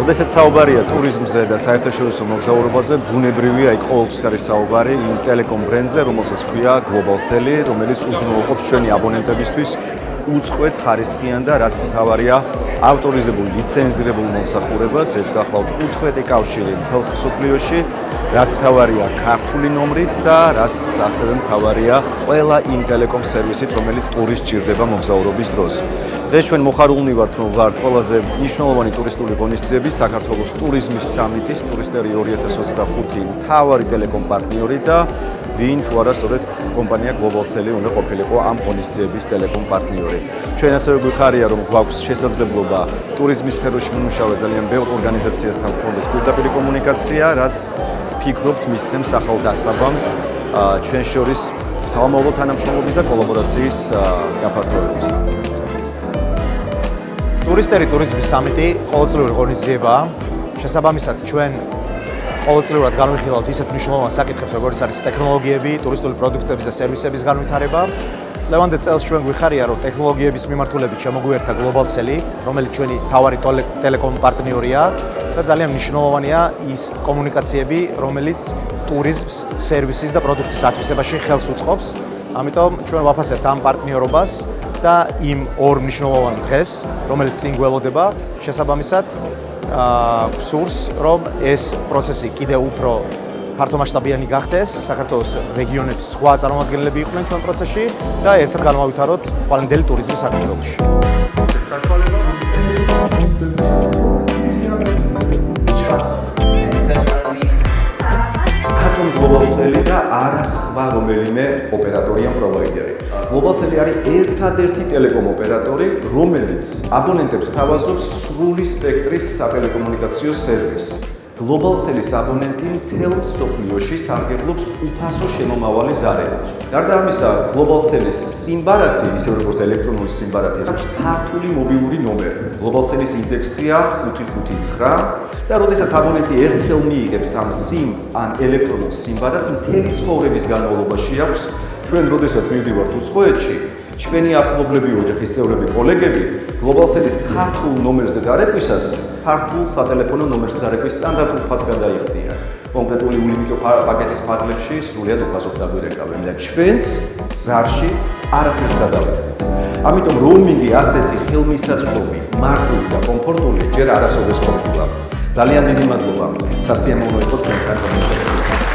როდესაც საუბარია ტურიზმზე და საერთაშორისო მოგზაურობაზე, ბუნებრივია იქ ყოველთვის არის საუბარი იმ ტელეკომ ბრენდზე, რომელსაც ქვია Globalcell, რომელიც უზრუნველყოფს ჩვენი აბონენტებისთვის უწყვეტ ხარისხიან და რაც მთავარია ავტორიზებულ ლიცენზირებულ მომსახურებას, ეს გახლავთ უწყვეტი კავშირი მთელს მსოფლიოში, რაც მთავარია ქართული ნომრით და რაც ასევე მთავარია ყველა იმ ტელეკომ სერვისით, რომელიც ტურისტს სჭირდება მოგზაურობის დროს. დღეს ჩვენ მოხარულნი ვართ, რომ ვართ ყველაზე მნიშვნელოვანი ტურისტული ღონისძიების საქართველოს ტურიზმის სამიტის ტურისტერი 2025 მთავარი ტელეკომ პარტნიორი და ვინ თუ არა სწორედ კომპანია Globalcell უნდა ყოფილიყო ამ ღონისძიების ტელეკომ პარტნიორი. ჩვენ ასევე გვიხარია, რომ გვაქვს შესაძლებლობა ტურიზმის სფეროში მომუშავე ძალიან ბევრ ორგანიზაციასთან გქონდეს პირდაპირ კომუნიკაცია, რაც ფიქრობთ მისცემს ახალ დასაბამს ჩვენ შორის საომავლო თანამშრომლობის და კოლაბორაციის გაფართოებისა. ტურისტერი ტურიზმის სამიტი ყოველწლიური ღონისძიებაა. შესაბამისად ჩვენ ყოველწლიურად განვიხილავთ ისეთ მნიშვნელოვან საკითხებს, როგორც არის ტექნოლოგიები, ტურისტული პროდუქტების და სერვისების განვითარება. წლევანდელ წელს ჩვენ გვიხარია, რომ ტექნოლოგიების მიმართულებით შემოგვიერთდა Globalcell, რომელიც ჩვენი მთავარი ტელეკომ პარტნიორია და ძალიან მნიშვნელოვანია ის კომუნიკაციები, რომელიც ტურიზმს, სერვისის და პროდუქტის ათვისებაში ხელს უწყობს. ამიტომ ჩვენ ვაფასებთ ამ პარტნიორობას და იმ ორ მნიშვნელოვან დღეს, რომელიც წინ გველოდება, შესაბამისად გსურს, რომ ეს პროცესი კიდევ უფრო ფართომასშტაბიანი გახდეს, საქართველოს რეგიონების სხვა წარმომადგენლები იყვნენ ჩვენ პროცესში და ერთად განვავითაროთ ხვალინდელი ტურიზმის საქართველოში. Globalcell და არა სხვა რომელიმე ოპერატორი ან პროვაიდერი. Globalcell არის ერთადერთი ტელეკომ ოპერატორი, რომელიც აბონენტებს თავაზობს სრული სპექტრის სატელეკომუნიკაციო სერვისს. Globalcell-ის აბონენტი მთელ მსოფლიოში სარგებლობს უფასო შემომავალი ზარებით. გარდა ამისა, Globalcell-ის სიმბარათი, ისე როგორც ელექტრონული სიმბარათი, აქვს ქართული მობილური ნომერი. Globalcell-ის ინდექსია 559 და როდესაც აბონენტი ერთხელ მიიღებს ამ SIM ან ელექტრონულ სიმბარათს, მთელი ცხოვრების განმავლობაში აქვს. ჩვენ როდესაც მივდივართ უცხოეთში, ჩვენი ახლობლები, ოჯახის წევრები, კოლეგები Globalcell-ის ქართულ ნომერზე დარეკვისას, ქართულ სატელეფონო ნომერზე დარეკვის სტანდარტულ ფასს გადაიხდიან. კონკრეტული ულიმიტო პაკეტის ფარგლებში სრულიად უფასოდ დაგვირეკავენ და ჩვენც ზარში არაფერს გადავიხდით. ამიტომ როუმინგი ასეთი ხელმისაწვდომი, მარტივი და კომფორტული ჯერ არასოდეს ყოფილა. ძალიან დიდი მადლობა. სასიამოვნო იყო თქვენთან კომუნიკაცია.